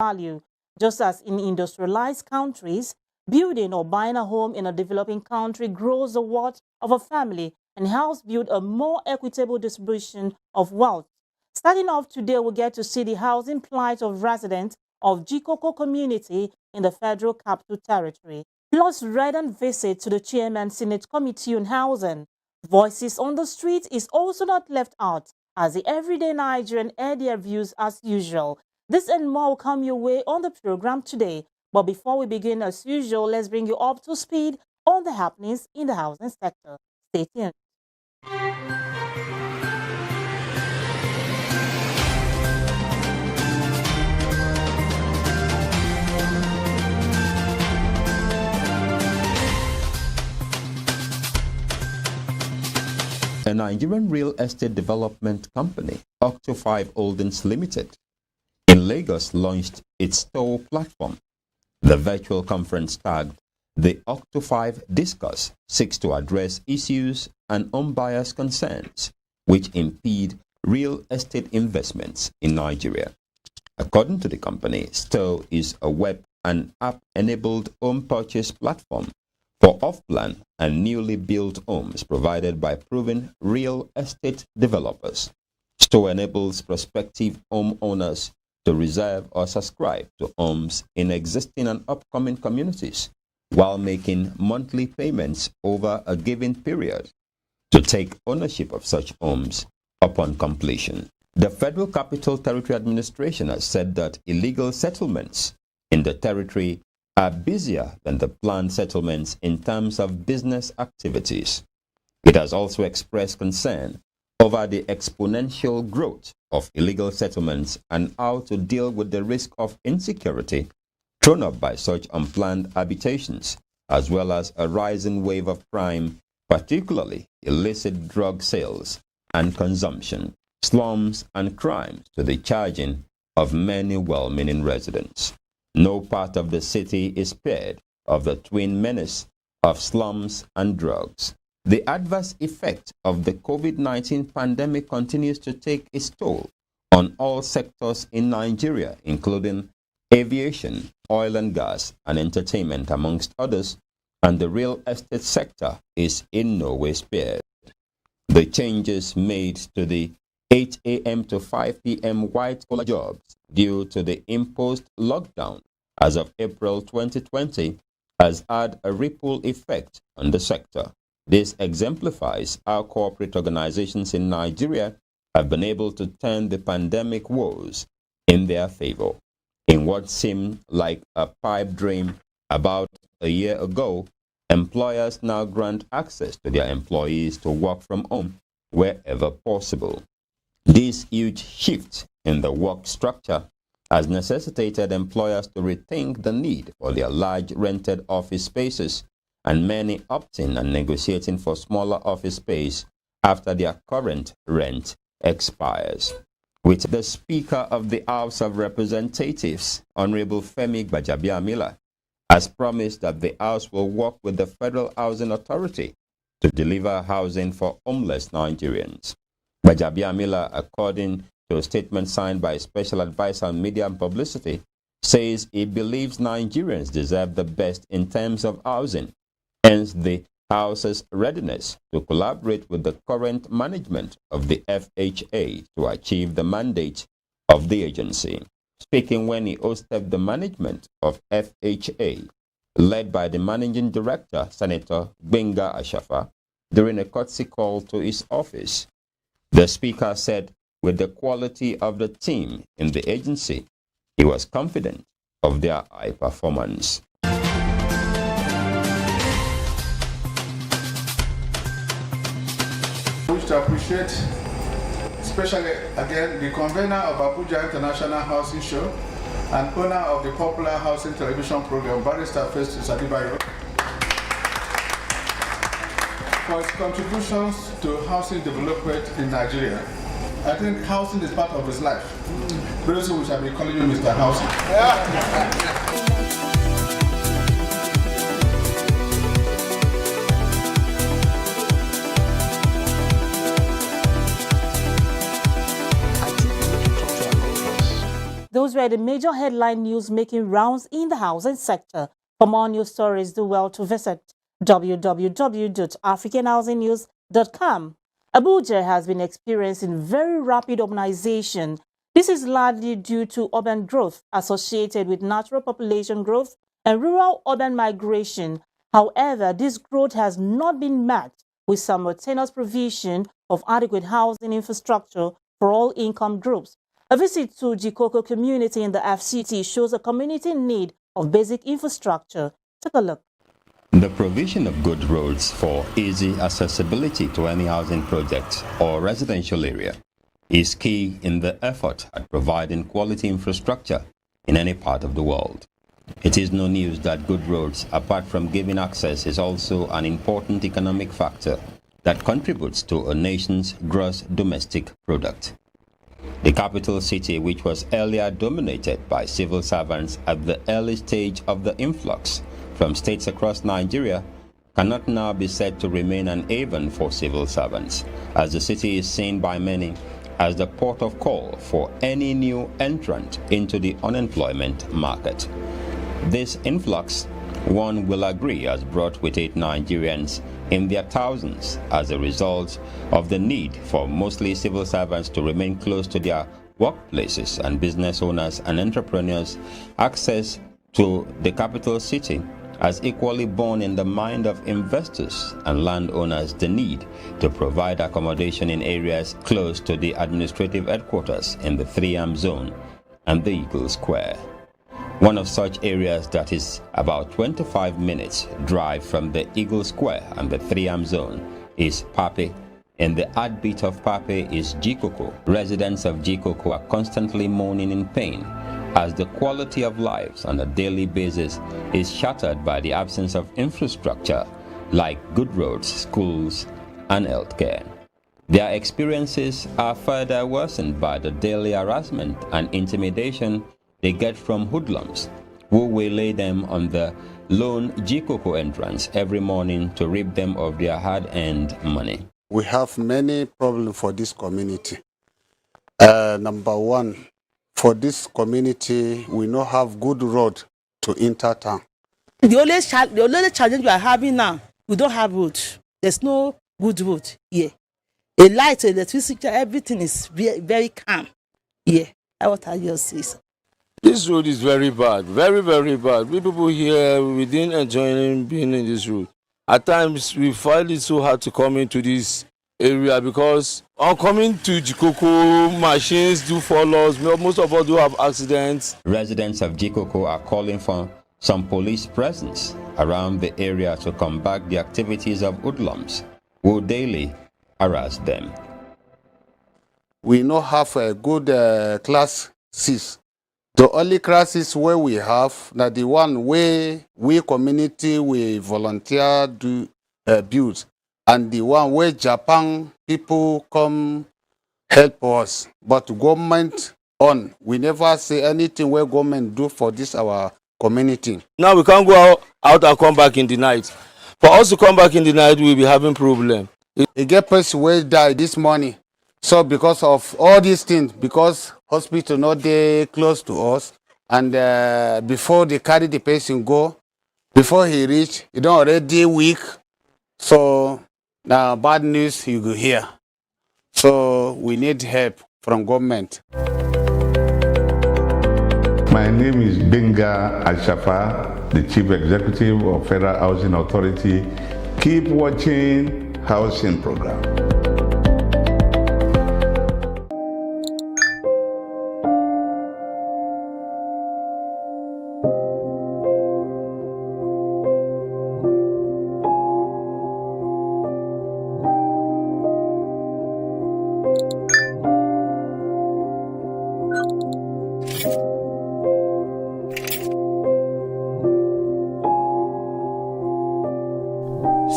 value. Just as in industrialized countries, building or buying a home in a developing country grows the wealth of a family and helps build a more equitable distribution of wealth. Starting off today, we get to see the housing plight of residents of Jikoko community in the Federal Capital Territory. Plus, read and visit to the Chairman Senate Committee on Housing. Voices on the street is also not left out, as the everyday Nigerian air their views as usual. This and more will come your way on the program today. But before we begin, as usual, let's bring you up to speed on the happenings in the housing sector. Stay tuned. A Nigerian real estate development company, Octo5 Holdings Limited, in Lagos launched its store platform. The virtual conference tagged the Octo5 Discuss seeks to address issues and home buyers' concerns which impede real estate investments in Nigeria. According to the company, Store is a web and app-enabled home purchase platform for off-plan and newly built homes provided by proven real estate developers. Store enables prospective homeowners to reserve or subscribe to homes in existing and upcoming communities while making monthly payments over a given period to take ownership of such homes upon completion. The Federal Capital Territory Administration has said that illegal settlements in the territory are busier than the planned settlements in terms of business activities. It has also expressed concern over the exponential growth of illegal settlements and how to deal with the risk of insecurity thrown up by such unplanned habitations, as well as a rising wave of crime, particularly illicit drug sales and consumption, slums and crimes to the charging of many well-meaning residents. No part of the city is spared of the twin menace of slums and drugs. The adverse effect of the COVID-19 pandemic continues to take its toll on all sectors in Nigeria, including aviation, oil and gas, and entertainment, amongst others, and the real estate sector is in no way spared. The changes made to the 8 a.m. to 5 p.m. white-collar jobs due to the imposed lockdown as of April 2020 has had a ripple effect on the sector. This exemplifies how corporate organizations in Nigeria have been able to turn the pandemic woes in their favor. In what seemed like a pipe dream about a year ago, employers now grant access to their employees to work from home wherever possible. This huge shift in the work structure has necessitated employers to rethink the need for their large rented office spaces, and many opting and negotiating for smaller office space after their current rent expires. With the Speaker of the House of Representatives, Honorable Femi Gbajabiamila, has promised that the House will work with the Federal Housing Authority to deliver housing for homeless Nigerians. Gbajabiamila, according to a statement signed by Special Advisor on Media and Publicity, says he believes Nigerians deserve the best in terms of housing, hence the House's readiness to collaborate with the current management of the FHA to achieve the mandate of the agency. Speaking when he hosted the management of FHA, led by the Managing Director, Senator Gbenga Ashafa, during a courtesy call to his office, the Speaker said with the quality of the team in the agency, he was confident of their high performance. I wish to appreciate, especially again, the convener of Abuja International Housing Show and owner of the popular housing television program, Barrister Festus Adebayo, for his contributions to housing development in Nigeria. I think housing is part of his life. Very soon we shall be calling you Mr. Housing. those were the major headline news making rounds in the housing sector. For more news stories, do well to visit www.africanhousingnews.com. Abuja has been experiencing very rapid urbanization. This is largely due to urban growth associated with natural population growth and rural-urban migration. However, this growth has not been matched with simultaneous provision of adequate housing infrastructure for all income groups. A visit to Jikoko community in the FCT shows a community in need of basic infrastructure. Take a look. The provision of good roads for easy accessibility to any housing project or residential area is key in the effort at providing quality infrastructure in any part of the world. It is no news that good roads, apart from giving access, is also an important economic factor that contributes to a nation's gross domestic product. The capital city, which was earlier dominated by civil servants at the early stage of the influx from states across Nigeria, cannot now be said to remain an haven for civil servants, as the city is seen by many as the port of call for any new entrant into the unemployment market. This influx, one will agree, has brought with it Nigerians in their thousands as a result of the need for mostly civil servants to remain close to their workplaces, and business owners and entrepreneurs' access to the capital city has equally borne in the mind of investors and landowners the need to provide accommodation in areas close to the administrative headquarters in the 3am zone and the Eagle Square. One of such areas that is about 25 minutes drive from the Eagle Square and the 3am zone is Pape. In the heartbeat of Pape is Jikoko. Residents of Jikoko are constantly moaning in pain as the quality of lives on a daily basis is shattered by the absence of infrastructure like good roads, schools, and healthcare. Their experiences are further worsened by the daily harassment and intimidation they get from hoodlums who waylay them on the lone Jikoko entrance every morning to rip them of their hard-earned money. We have many problems for this community. Number one, for this community, we don't have good road to enter town. The only challenge we are having now, we don't have road. There's no good road here. A light, electricity, everything is very, very calm here. That's what I just say. This road is very bad, very, very bad. We people here, we didn't enjoy being in this road. At times, we find it so hard to come into this area because on coming to Jikoko, machines do follow us. Most of us do have accidents. Residents of Jikoko are calling for some police presence around the area to combat the activities of hoodlums who daily harass them. We don't have a good classes. The only classes where we have, that the one where we community, we volunteer do build, and the one where Japan people come help us. But government we never say anything where government do for this our community. Now we can't go out and come back in the night. For us to come back in the night, we'll be having problem. A get person where died this morning. So because of all these things, because hospital not there close to us, and before they carry the patient go, before he reach, he don't already weak. So now bad news you go hear. So we need help from government. My name is Benga Al-Shafa, the Chief Executive of Federal Housing Authority. Keep watching Housing Program.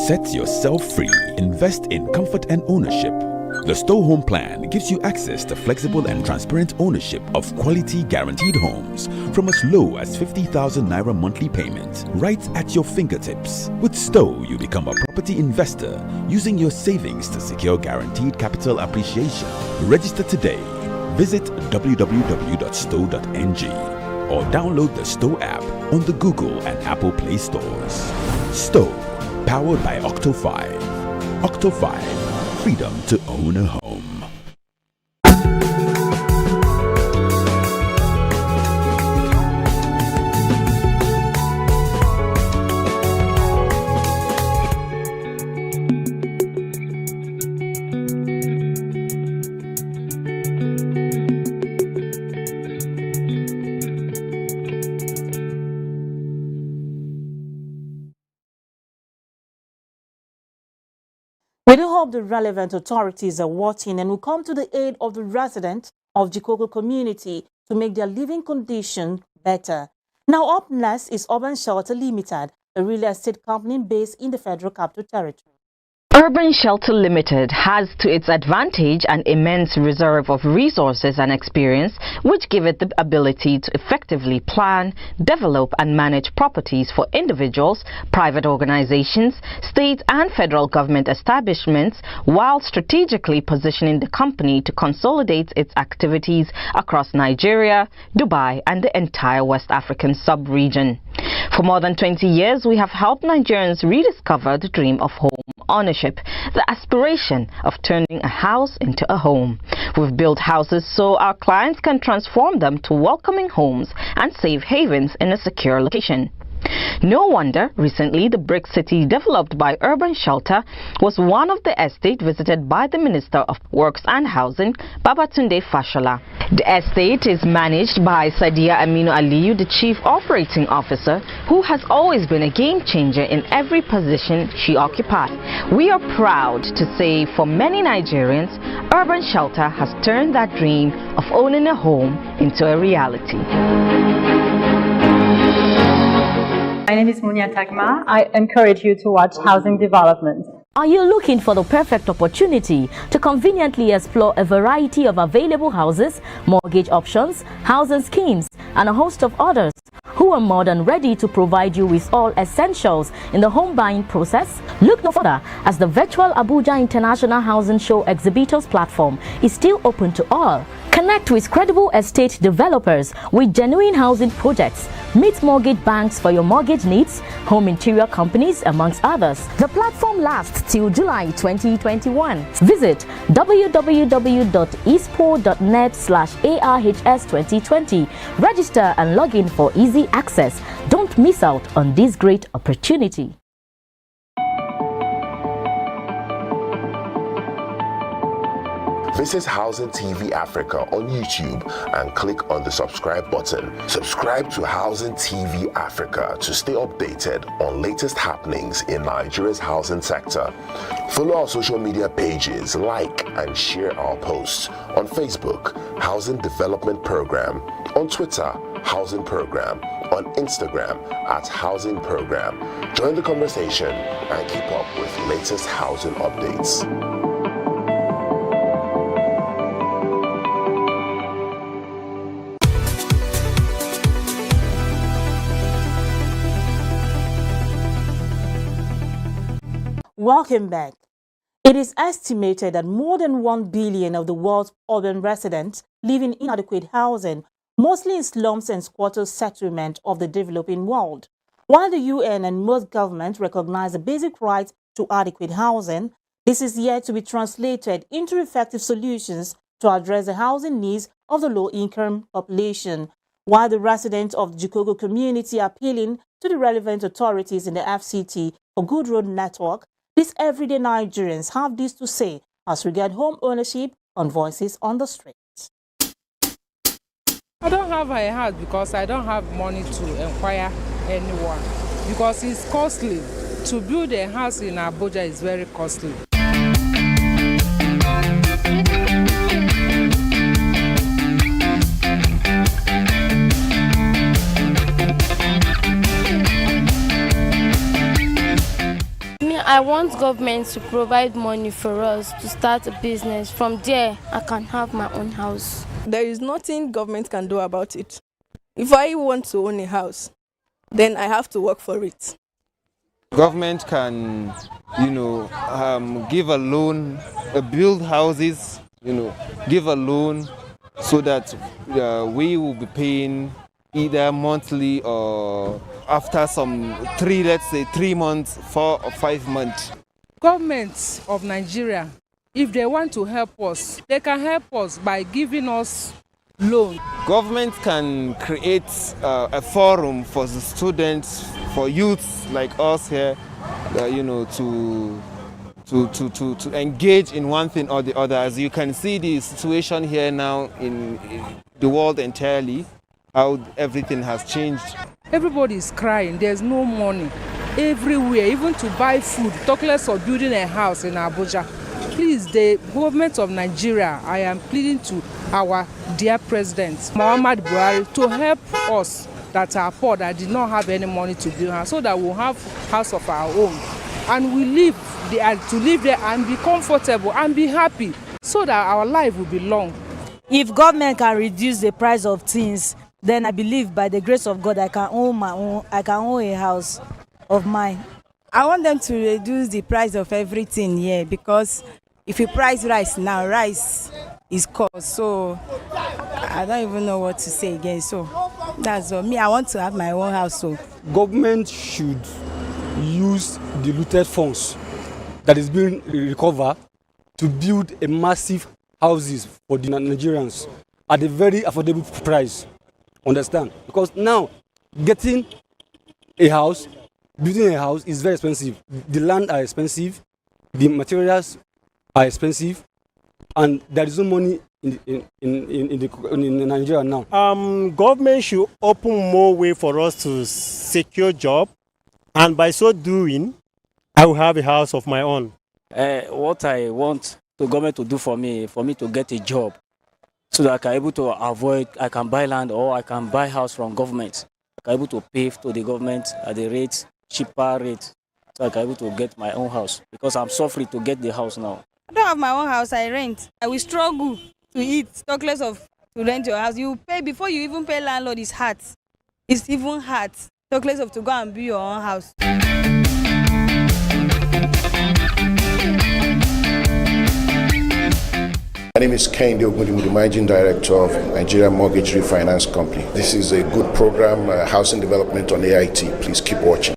Set yourself free. Invest in comfort and ownership. The Stow Home Plan gives you access to flexible and transparent ownership of quality guaranteed homes from as low as 50,000 Naira monthly payment, right at your fingertips. With Stow, you become a property investor using your savings to secure guaranteed capital appreciation. Register today. Visit www.stow.ng or download the Stow app on the Google and Apple Play stores. Stow, powered by Octo 5. Octo 5, freedom to own a home. We do hope the relevant authorities are watching and will come to the aid of the residents of Jikoko community to make their living condition better. Now up next is Urban Shelter Limited, a real estate company based in the Federal Capital Territory. Urban Shelter Limited has to its advantage an immense reserve of resources and experience which give it the ability to effectively plan, develop and manage properties for individuals, private organizations, state and federal government establishments while strategically positioning the company to consolidate its activities across Nigeria, Dubai and the entire West African sub-region. For more than 20 years, we have helped Nigerians rediscover the dream of home ownership, the aspiration of turning a house into a home. We've built houses so our clients can transform them to welcoming homes and safe havens in a secure location. No wonder recently the brick city developed by Urban Shelter was one of the estates visited by the Minister of Works and Housing, Babatunde Fashola. The estate is managed by Sadia Aminu Aliyu, the Chief Operating Officer, who has always been a game changer in every position she occupied. We are proud to say for many Nigerians, Urban Shelter has turned that dream of owning a home into a reality. My name is Munia Tagma. I encourage you to watch Housing Development. Are you looking for the perfect opportunity to conveniently explore a variety of available houses, mortgage options, housing schemes, and a host of others who are more than ready to provide you with all essentials in the home buying process? Look no further as the virtual Abuja International Housing Show Exhibitors platform is still open to all. Connect with credible estate developers with genuine housing projects. Meet mortgage banks for your mortgage needs, home interior companies, amongst others. The platform lasts till July 2021. Visit www.espo.net/ARHS2020. Register and log in for easy access. Don't miss out on this great opportunity. Visit Housing TV Africa on YouTube and click on the subscribe button. Subscribe to Housing TV Africa to stay updated on latest happenings in Nigeria's housing sector. Follow our social media pages, like and share our posts on Facebook, Housing Development Program, on Twitter, Housing Program, on Instagram @Housing Program. Join the conversation and keep up with latest housing updates. Welcome back. It is estimated that more than 1 billion of the world's urban residents live in inadequate housing, mostly in slums and squatters' settlement of the developing world. While the UN and most governments recognize the basic right to adequate housing, this is yet to be translated into effective solutions to address the housing needs of the low-income population. While the residents of the Jikoko community are appealing to the relevant authorities in the FCT for good road network, these everyday Nigerians have this to say as regards home ownership on Voices on the Streets. I don't have a house because I don't have money to inquire anyone because it's costly. To build a house in Abuja is very costly. I want government to provide money for us to start a business. From there, I can have my own house. There is nothing government can do about it. If I want to own a house, then I have to work for it. Government can, give a loan, build houses, give a loan so that we will be paying either monthly or after some let's say 3 months, 4 or 5 months. Governments of Nigeria, if they want to help us, they can help us by giving us loan. Government can create a forum for the students, for youths like us here, to engage in one thing or the other. As you can see the situation here now in the world entirely, how everything has changed. Everybody is crying, there's no money everywhere, even to buy food, talk less of building a house in Abuja. Please, the government of Nigeria, I am pleading to our dear president, Muhammad Buhari, to help us that are poor, that did not have any money to build house, so that we'll have house of our own. And we live there, to live there and be comfortable and be happy, so that our life will be long. If government can reduce the price of things, then I believe by the grace of God I can own a house of mine. I want them to reduce the price of everything here, because if you price rice now, rice is cost. So I don't even know what to say again. So that's all. Me, I want to have my own house. So government should use the looted funds that is being recovered to build a massive houses for the Nigerians at a very affordable price. Understand? Because now getting a house, building a house is very expensive. The land are expensive, the materials are expensive, and there is no money in Nigeria now. Government should open more way for us to secure job, and by so doing, I will have a house of my own. What I want the government to do for me to get a job, so that I can able to I can buy land or I can buy house from government. I can able to pay to the government at the cheaper rate, so I can able to get my own house, because I'm suffering to get the house now. I don't have my own house, I rent. I will struggle to eat, talk less of to rent your house. You pay before you even pay landlord is hard. It's even hard. Talk less of to go and build your own house. My name is Kehinde Ogundimu, the Managing Director of Nigeria Mortgage Refinance Company. This is a good program, housing development on AIT. Please keep watching.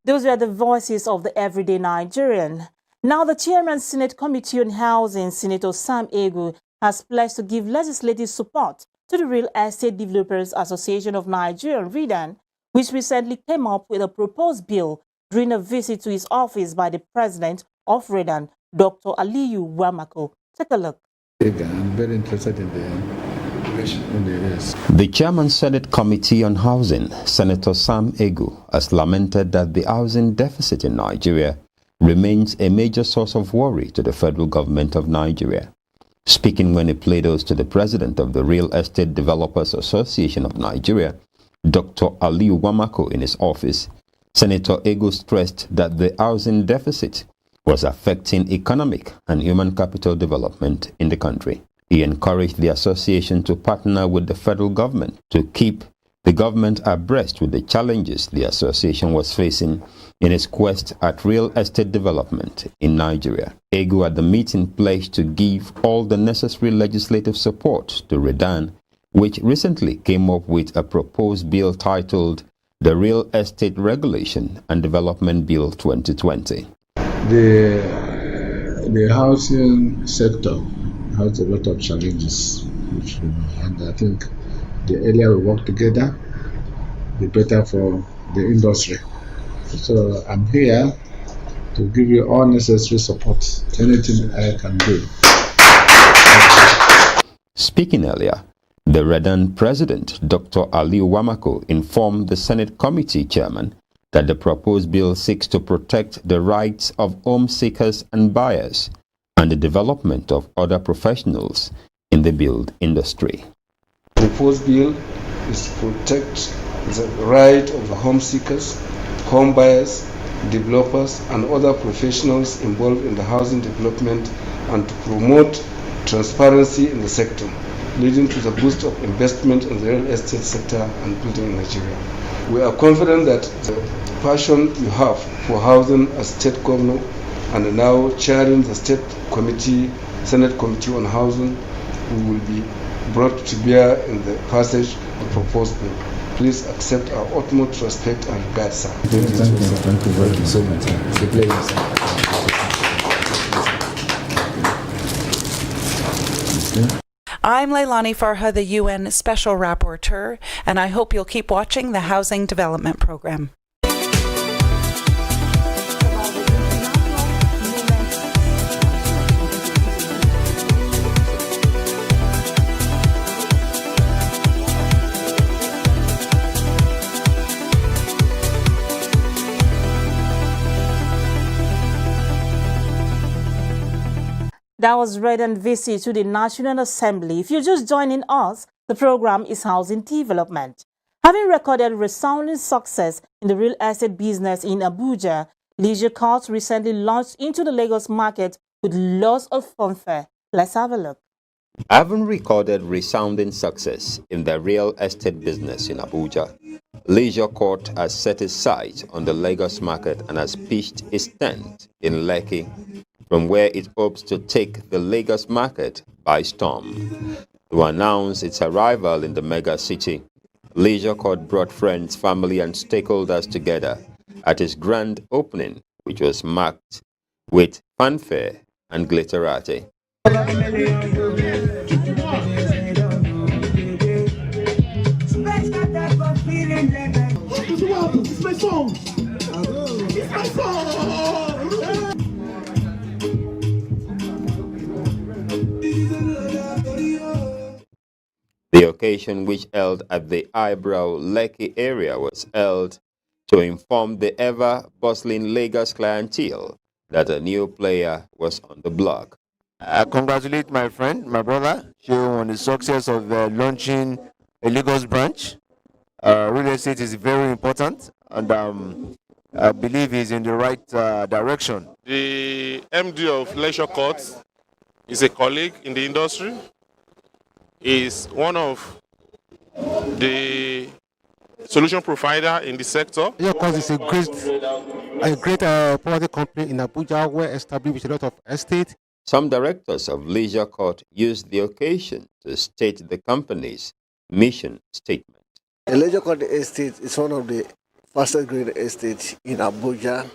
Those are the voices of the everyday Nigerian. Now, the Chairman Senate Committee on Housing, Senator Sam Egu, has pledged to give legislative support to the Real Estate Developers Association of Nigeria, REDAN, which recently came up with a proposed bill during a visit to his office by the president of REDAN, Dr. Aliyu Wamako. Take a look. I'm very interested in The Chairman Senate Committee on Housing, Senator Sam Egu, has lamented that the housing deficit in Nigeria remains a major source of worry to the federal government of Nigeria. Speaking when he played host to the president of the Real Estate Developers Association of Nigeria, Dr. Aliyu Wamako, in his office, Senator Egu stressed that the housing deficit was affecting economic and human capital development in the country. He encouraged the association to partner with the federal government to keep the government abreast with the challenges the association was facing in its quest at real estate development in Nigeria. Egu at the meeting pledged to give all the necessary legislative support to REDAN, which recently came up with a proposed bill titled the Real Estate Regulation and Development Bill 2020. The housing sector has a lot of challenges, and I think the earlier we work together, the better for the industry. So I'm here to give you all necessary support, anything I can do. Speaking earlier, the REDAN president, Dr. Aliyu Wamako, informed the Senate committee chairman that the proposed bill seeks to protect the rights of home seekers and buyers and the development of other professionals in the build industry. The proposed bill is to protect the right of the home seekers, home buyers, developers, and other professionals involved in the housing development, and to promote transparency in the sector. leading to the boost of investment in the real estate sector and building in Nigeria. We are confident that the passion you have for housing as state governor and now chairing the Senate Committee on Housing will be brought to bear in the passage of the proposed bill. Please accept our utmost respect and regard, sir. Thank you very much so much. It's a pleasure, I'm Leilani Farha, the UN Special Rapporteur, and I hope you'll keep watching the Housing Development Program. That was read and visit to the National Assembly. If you're just joining us, the program is Housing Development. Having recorded resounding success in the real estate business in Abuja, Leisure Court recently launched into the Lagos market with lots of fanfare. Let's have a look. Having recorded resounding success in the real estate business in Abuja, Leisure Court has set its sights on the Lagos market and has pitched its tent in Lekki, from where it hopes to take the Lagos market by storm. To announce its arrival in the mega city, Leisure Court brought friends, family and stakeholders together at its grand opening, which was marked with fanfare and glitterati. It's my song! It's my song! The occasion, which held at the Eyebrow Lekki area, was held to inform the ever-bustling Lagos clientele that a new player was on the block. I congratulate my friend, my brother, on the success of launching a Lagos branch. Real estate is very important, and I believe he's in the right direction. The MD of Leisure Court is a colleague in the industry. Is one of the solution provider in the sector. Leisure Court is a great property company in Abuja, well established with a lot of estate. Some directors of Leisure Court used the occasion to state the company's mission statement. The Leisure Court estate is one of the fastest growing estates in Abuja,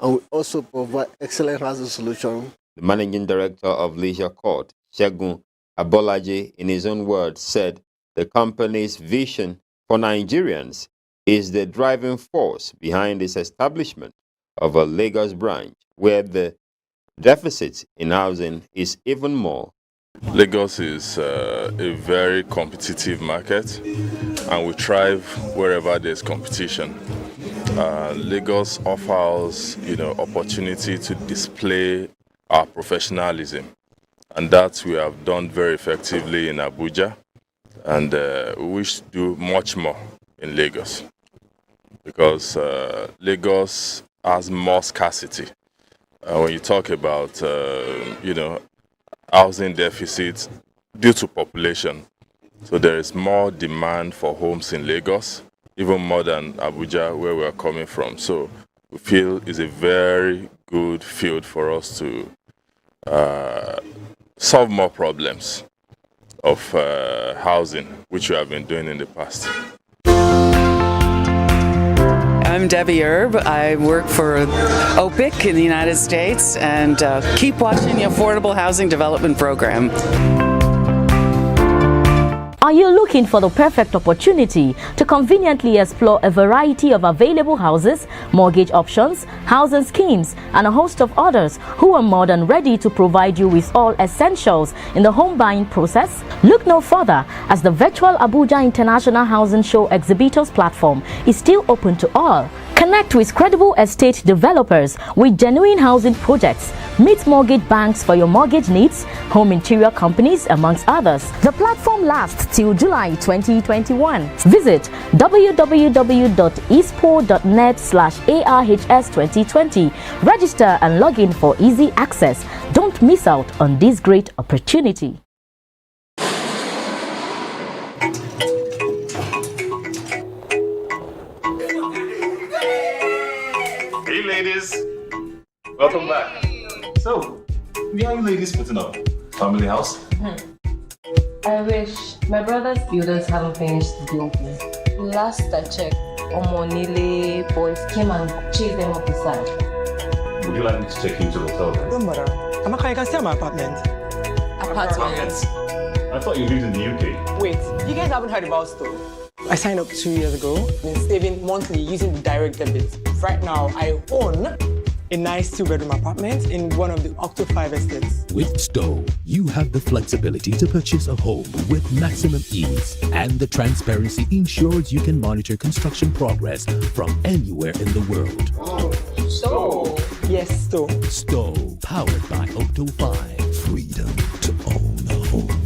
and we also provide excellent housing solution. The managing director of Leisure Court, Segun Abolaji, in his own words, said the company's vision for Nigerians is the driving force behind its establishment of a Lagos branch, where the deficit in housing is even more. Lagos is a very competitive market, and we thrive wherever there's competition. Lagos offers, opportunity to display our professionalism. And that we have done very effectively in Abuja, and we wish to do much more in Lagos, because Lagos has more scarcity. When you talk about, housing deficit due to population, so there is more demand for homes in Lagos, even more than Abuja, where we are coming from. So we feel it's a very good field for us to solve more problems of housing, which we have been doing in the past. I'm Debbie Erb. I work for OPIC in the United States, and keep watching the Affordable Housing Development Program. Are you looking for the perfect opportunity to conveniently explore a variety of available houses, mortgage options, housing schemes, and a host of others who are more than ready to provide you with all essentials in the home buying process? Look no further, as the virtual Abuja International Housing Show Exhibitors platform is still open to all. Connect with credible estate developers with genuine housing projects. Meet mortgage banks for your mortgage needs, home interior companies, amongst others. The platform lasts till July 2021. Visit www.espo.net/ARHS2020. Register and log in for easy access. Don't miss out on this great opportunity. Hey ladies, welcome back. So, where are you ladies putting up? Family house? I wish my brother's builders haven't finished the building. Last I checked, Omonile boys came and chased them up the side. Would you like me to take you to the hotel? Don't bother. Amaka, you can stay at my apartment. Apartment? I thought you lived in the UK. Wait, you guys haven't heard about Stowe? I signed up 2 years ago and saving monthly using the direct debit. Right now, I own a nice 2-bedroom apartment in one of the Octo 5 estates. With Stowe, you have the flexibility to purchase a home with maximum ease, and the transparency ensures you can monitor construction progress from anywhere in the world. Stowe? Yes, Stowe. Stowe, powered by Octo 5. Freedom to own a home.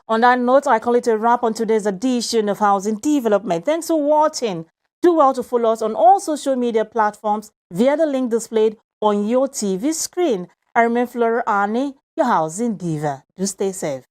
On that note, I call it a wrap on today's edition of Housing Development. Thanks for watching. Do well to follow us on all social media platforms via the link displayed on your TV screen. I remain Flora Arnie, your housing diva. Do stay safe.